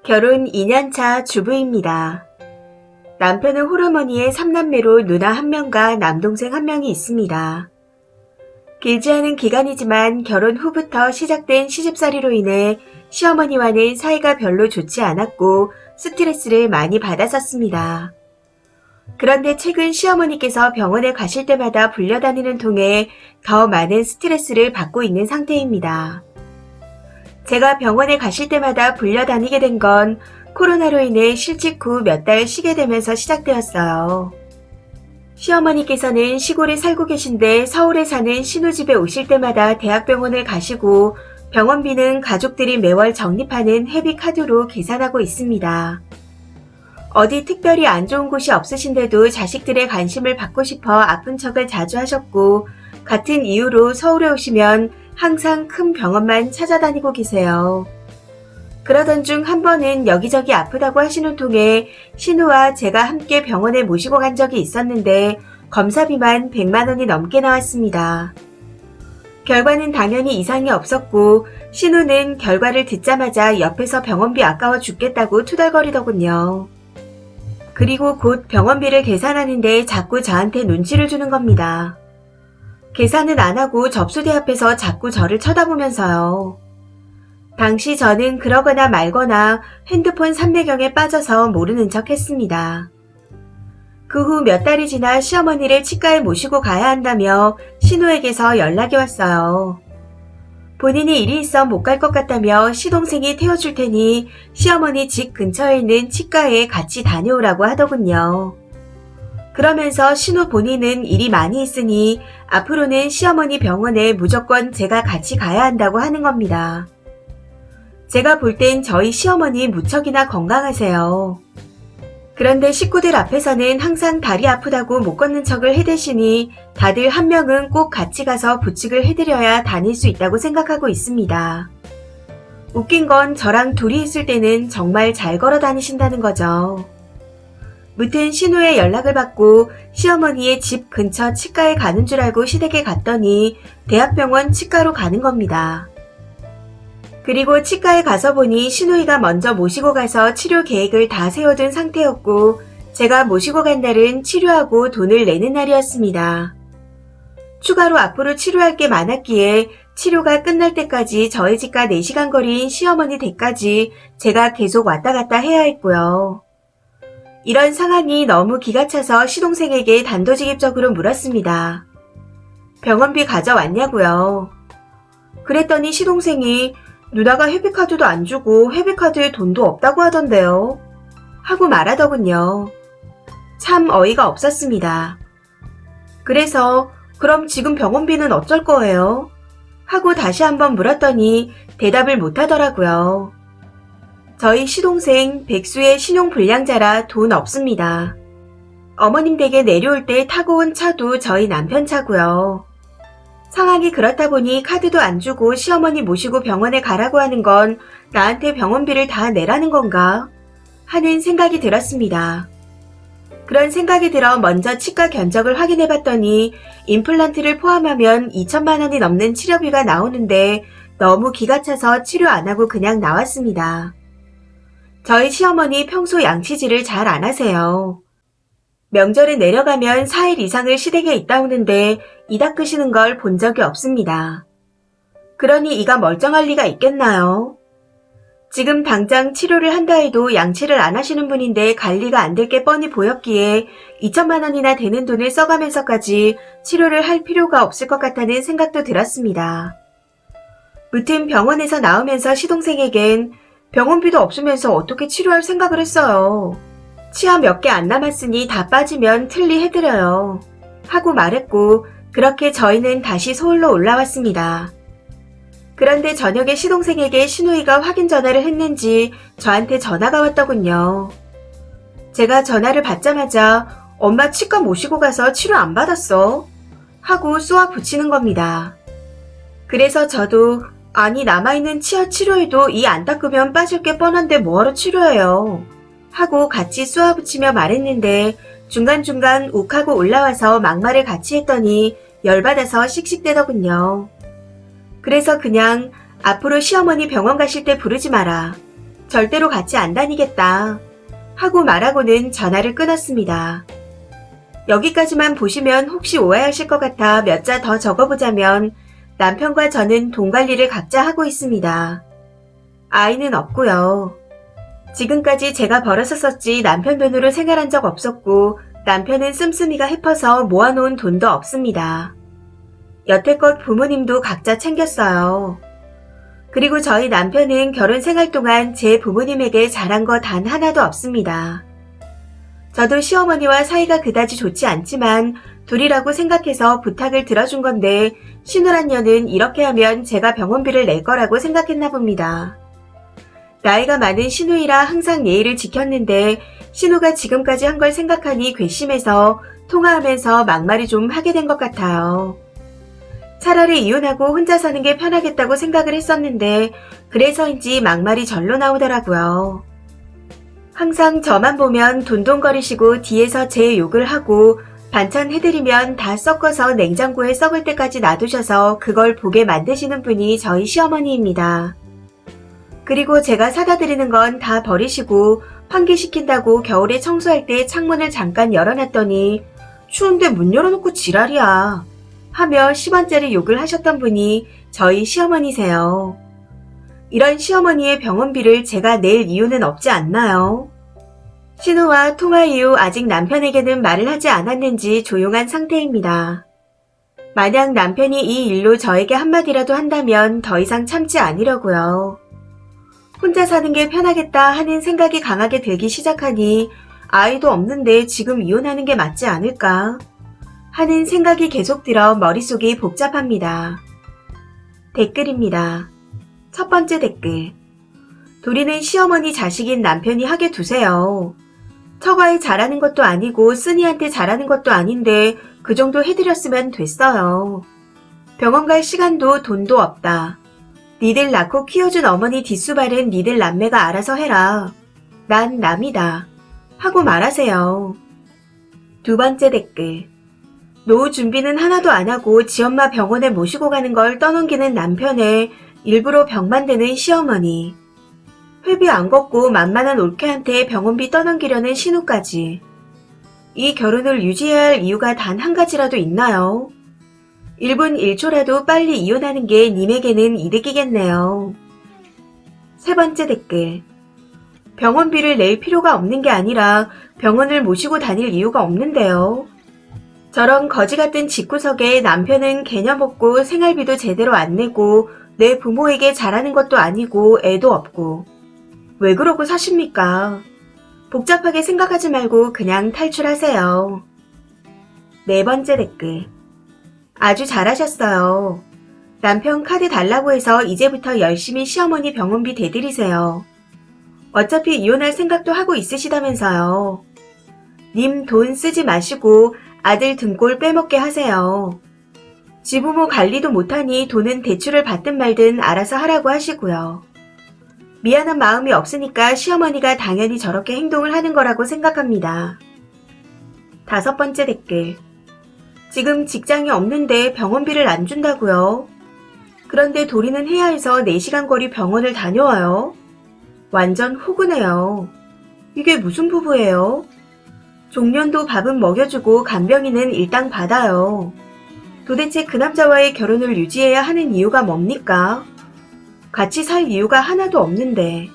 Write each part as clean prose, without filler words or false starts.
결혼 2년차 주부입니다. 남편은 홀어머니의 3남매로 누나 1명과 남동생 1명이 있습니다. 길지 않은 기간이지만 결혼 후부터 시작된 시집살이로 인해 시어머니와는 사이가 별로 좋지 않았고 스트레스를 많이 받았었습니다. 그런데 최근 시어머니께서 병원에 가실 때마다 불려다니는 통에 더 많은 스트레스를 받고 있는 상태입니다. 제가 병원에 가실 때마다 불려다니게 된 건 코로나로 인해 실직 후 몇 달 쉬게 되면서 시작되었어요. 시어머니께서는 시골에 살고 계신데 서울에 사는 신우집에 오실 때마다 대학병원을 가시고 병원비는 가족들이 매월 적립하는 헤비카드로 계산하고 있습니다. 어디 특별히 안 좋은 곳이 없으신데도 자식들의 관심을 받고 싶어 아픈 척을 자주 하셨고 같은 이유로 서울에 오시면 항상 큰 병원만 찾아다니고 계세요. 그러던 중 한 번은 여기저기 아프다고 하시는 통에 신우와 제가 함께 병원에 모시고 간 적이 있었는데 검사비만 100만 원이 넘게 나왔습니다. 결과는 당연히 이상이 없었고 신우는 결과를 듣자마자 옆에서 병원비 아까워 죽겠다고 투덜거리더군요. 그리고 곧 병원비를 계산하는데 자꾸 저한테 눈치를 주는 겁니다. 계산은 안 하고 접수대 앞에서 자꾸 저를 쳐다보면서요. 당시 저는 그러거나 말거나 핸드폰 삼매경에 빠져서 모르는 척 했습니다. 그 후 몇 달이 지나 시어머니를 치과에 모시고 가야 한다며 신우에게서 연락이 왔어요. 본인이 일이 있어 못 갈 것 같다며 시동생이 태워줄 테니 시어머니 집 근처에 있는 치과에 같이 다녀오라고 하더군요. 그러면서 신우 본인은 일이 많이 있으니 앞으로는 시어머니 병원에 무조건 제가 같이 가야 한다고 하는 겁니다. 제가 볼 땐 저희 시어머니 무척이나 건강하세요. 그런데 식구들 앞에서는 항상 다리 아프다고 못 걷는 척을 해대시니 다들 한 명은 꼭 같이 가서 부축을 해드려야 다닐 수 있다고 생각하고 있습니다. 웃긴 건 저랑 둘이 있을 때는 정말 잘 걸어 다니신다는 거죠. 무튼 신우의 연락을 받고 시어머니의 집 근처 치과에 가는 줄 알고 시댁에 갔더니 대학병원 치과로 가는 겁니다. 그리고 치과에 가서 보니 신우이가 먼저 모시고 가서 치료 계획을 다 세워둔 상태였고 제가 모시고 간 날은 치료하고 돈을 내는 날이었습니다. 추가로 앞으로 치료할 게 많았기에 치료가 끝날 때까지 저희 집과 4시간 거리인 시어머니 댁까지 제가 계속 왔다 갔다 해야 했고요. 이런 상황이 너무 기가 차서 시동생에게 단도직입적으로 물었습니다. 병원비 가져왔냐고요. 그랬더니 시동생이 누나가 회비카드도 안 주고 회비카드에 돈도 없다고 하던데요. 하고 말하더군요. 참 어이가 없었습니다. 그래서 그럼 지금 병원비는 어쩔 거예요? 하고 다시 한번 물었더니 대답을 못 하더라고요. 저희 시동생 백수의 신용불량자라 돈 없습니다. 어머님 댁에 내려올 때 타고 온 차도 저희 남편 차고요. 상황이 그렇다 보니 카드도 안 주고 시어머니 모시고 병원에 가라고 하는 건 나한테 병원비를 다 내라는 건가? 하는 생각이 들었습니다. 그런 생각이 들어 먼저 치과 견적을 확인해 봤더니 임플란트를 포함하면 2천만 원이 넘는 치료비가 나오는데 너무 기가 차서 치료 안 하고 그냥 나왔습니다. 저희 시어머니 평소 양치질을 잘 안 하세요. 명절에 내려가면 4일 이상을 시댁에 있다 오는데 이 닦으시는 걸 본 적이 없습니다. 그러니 이가 멀쩡할 리가 있겠나요? 지금 당장 치료를 한다 해도 양치를 안 하시는 분인데 관리가 안 될 게 뻔히 보였기에 2천만 원이나 되는 돈을 써가면서까지 치료를 할 필요가 없을 것 같다는 생각도 들었습니다. 무튼 병원에서 나오면서 시동생에겐 병원비도 없으면서 어떻게 치료할 생각을 했어요. 치아 몇 개 안 남았으니 다 빠지면 틀리 해드려요. 하고 말했고 그렇게 저희는 다시 서울로 올라왔습니다. 그런데 저녁에 시동생에게 신우이가 확인 전화를 했는지 저한테 전화가 왔더군요. 제가 전화를 받자마자 엄마 치과 모시고 가서 치료 안 받았어. 하고 쏘아 붙이는 겁니다. 그래서 저도 아니 남아있는 치아 치료에도 이 안 닦으면 빠질 게 뻔한데 뭐하러 치료해요. 하고 같이 쏘아붙이며 말했는데 중간중간 욱하고 올라와서 막말을 같이 했더니 열받아서 씩씩대더군요. 그래서 그냥 앞으로 시어머니 병원 가실 때 부르지 마라. 절대로 같이 안 다니겠다. 하고 말하고는 전화를 끊었습니다. 여기까지만 보시면 혹시 오해하실 것 같아 몇 자 더 적어보자면 남편과 저는 돈 관리를 각자 하고 있습니다. 아이는 없고요. 지금까지 제가 벌어서 썼지 남편 돈으로 생활한 적 없었고 남편은 씀씀이가 해퍼서 모아놓은 돈도 없습니다. 여태껏 부모님도 각자 챙겼어요. 그리고 저희 남편은 결혼 생활 동안 제 부모님에게 잘한 거 단 하나도 없습니다. 저도 시어머니와 사이가 그다지 좋지 않지만 둘이라고 생각해서 부탁을 들어준 건데 신우란 년은 이렇게 하면 제가 병원비를 낼 거라고 생각했나 봅니다. 나이가 많은 신우이라 항상 예의를 지켰는데 신우가 지금까지 한 걸 생각하니 괘씸해서 통화하면서 막말이 좀 하게 된 것 같아요. 차라리 이혼하고 혼자 사는 게 편하겠다고 생각을 했었는데 그래서인지 막말이 절로 나오더라고요. 항상 저만 보면 돈돈거리시고 뒤에서 제 욕을 하고 반찬 해드리면 다 섞어서 냉장고에 썩을 때까지 놔두셔서 그걸 보게 만드시는 분이 저희 시어머니입니다. 그리고 제가 사다 드리는 건 다 버리시고 환기시킨다고 겨울에 청소할 때 창문을 잠깐 열어놨더니 추운데 문 열어놓고 지랄이야 하며 10원짜리 욕을 하셨던 분이 저희 시어머니세요. 이런 시어머니의 병원비를 제가 낼 이유는 없지 않나요? 신우와 통화 이후 아직 남편에게는 말을 하지 않았는지 조용한 상태입니다. 만약 남편이 이 일로 저에게 한마디라도 한다면 더 이상 참지 않으려고요. 혼자 사는 게 편하겠다 하는 생각이 강하게 들기 시작하니 아이도 없는데 지금 이혼하는 게 맞지 않을까 하는 생각이 계속 들어 머릿속이 복잡합니다. 댓글입니다. 첫 번째 댓글. 도리는 시어머니 자식인 남편이 하게 두세요. 처가에 잘하는 것도 아니고 쓰니한테 잘하는 것도 아닌데 그 정도 해드렸으면 됐어요. 병원 갈 시간도 돈도 없다. 니들 낳고 키워준 어머니 뒷수발은 니들 남매가 알아서 해라. 난 남이다. 하고 말하세요. 두 번째 댓글. 노후 준비는 하나도 안 하고 지엄마 병원에 모시고 가는 걸 떠넘기는 남편에 일부러 병 만드는 시어머니. 회비 안 걷고 만만한 올케한테 병원비 떠넘기려는 신우까지. 이 결혼을 유지해야 할 이유가 단 한 가지라도 있나요? 1분 1초라도 빨리 이혼하는 게 님에게는 이득이겠네요. 세 번째 댓글. 병원비를 낼 필요가 없는 게 아니라 병원을 모시고 다닐 이유가 없는데요. 저런 거지 같은 집구석에 남편은 개념 없고 생활비도 제대로 안 내고 내 부모에게 잘하는 것도 아니고 애도 없고. 왜 그러고 사십니까? 복잡하게 생각하지 말고 그냥 탈출하세요. 네 번째 댓글. 아주 잘하셨어요. 남편 카드 달라고 해서 이제부터 열심히 시어머니 병원비 대드리세요. 어차피 이혼할 생각도 하고 있으시다면서요. 님 돈 쓰지 마시고 아들 등골 빼먹게 하세요. 지부모 관리도 못하니 돈은 대출을 받든 말든 알아서 하라고 하시고요. 미안한 마음이 없으니까 시어머니가 당연히 저렇게 행동을 하는 거라고 생각합니다. 다섯 번째 댓글. 지금 직장이 없는데 병원비를 안 준다고요? 그런데 도리는 해야해서 4시간 거리 병원을 다녀와요. 완전 호구네요. 이게 무슨 부부예요? 종년도 밥은 먹여주고 간병인은 일당 받아요. 도대체 그 남자와의 결혼을 유지해야 하는 이유가 뭡니까? 같이 살 이유가 하나도 없는데.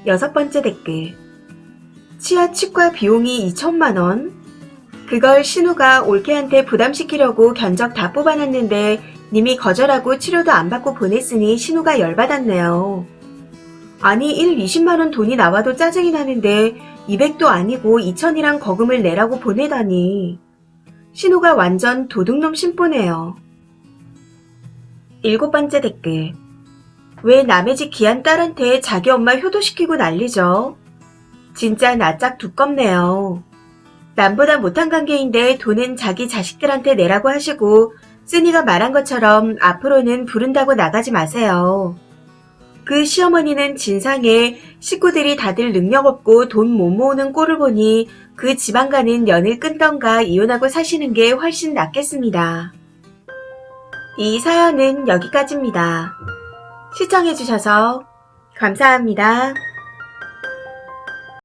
여섯 번째 댓글. 치아 치과 비용이 2천만 원? 그걸 신우가 올케한테 부담시키려고 견적 다 뽑아놨는데 님이 거절하고 치료도 안 받고 보냈으니 신우가 열받았네요. 아니 20만 원 돈이 나와도 짜증이 나는데 200도 아니고 2천이랑 거금을 내라고 보내다니. 신우가 완전 도둑놈 심보네요. 일곱 번째 댓글. 왜 남의 집 귀한 딸한테 자기 엄마 효도시키고 난리죠? 진짜 낯짝 두껍네요. 남보다 못한 관계인데 돈은 자기 자식들한테 내라고 하시고 쓰니가 말한 것처럼 앞으로는 부른다고 나가지 마세요. 그 시어머니는 진상에 식구들이 다들 능력 없고 돈 못 모으는 꼴을 보니 그 지방가는 연을 끊던가 이혼하고 사시는 게 훨씬 낫겠습니다. 이 사연은 여기까지입니다. 시청해주셔서 감사합니다.